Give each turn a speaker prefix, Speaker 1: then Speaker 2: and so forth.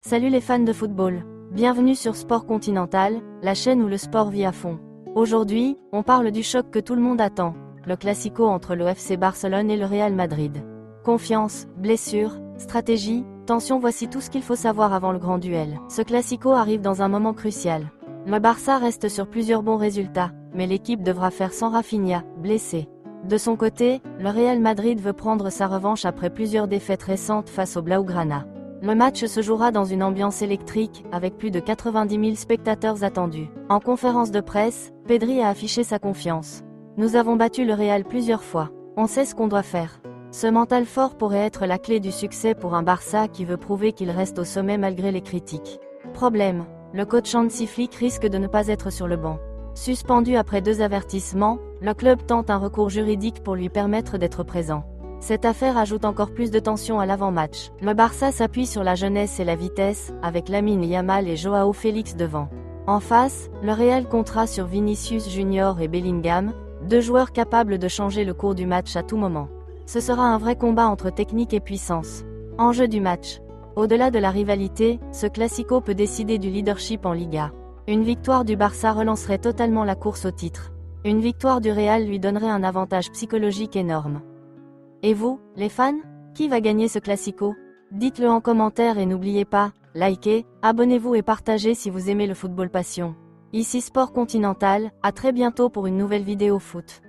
Speaker 1: Salut les fans de football. Bienvenue sur Sport Continental, la chaîne où le sport vit à fond. Aujourd'hui, on parle du choc que tout le monde attend, le Classico entre le FC Barcelone et le Real Madrid. Confiance, blessures, stratégie, tension, voici tout ce qu'il faut savoir avant le grand duel. Ce Classico arrive dans un moment crucial. Le Barça reste sur plusieurs bons résultats, mais l'équipe devra faire sans Rafinha, blessé. De son côté, le Real Madrid veut prendre sa revanche après plusieurs défaites récentes face au Blaugrana. Le match se jouera dans une ambiance électrique, avec plus de 90 000 spectateurs attendus. En conférence de presse, Pedri a affiché sa confiance. Nous avons battu le Real plusieurs fois. On sait ce qu'on doit faire. Ce mental fort pourrait être la clé du succès pour un Barça qui veut prouver qu'il reste au sommet malgré les critiques. Problème, le coach Hansi Flick risque de ne pas être sur le banc. Suspendu après 2 avertissements, le club tente un recours juridique pour lui permettre d'être présent. Cette affaire ajoute encore plus de tension à l'avant-match. Le Barça s'appuie sur la jeunesse et la vitesse, avec Lamine Yamal et Joao Félix devant. En face, le Real comptera sur Vinicius Junior et Bellingham, 2 joueurs capables de changer le cours du match à tout moment. Ce sera un vrai combat entre technique et puissance. Enjeu du match. Au-delà de la rivalité, ce Classico peut décider du leadership en Liga. Une victoire du Barça relancerait totalement la course au titre. Une victoire du Real lui donnerait un avantage psychologique énorme. Et vous, les fans? Qui va gagner ce Classico? Dites-le en commentaire et n'oubliez pas, likez, abonnez-vous et partagez si vous aimez le football passion. Ici Sport Continental, à très bientôt pour une nouvelle vidéo foot.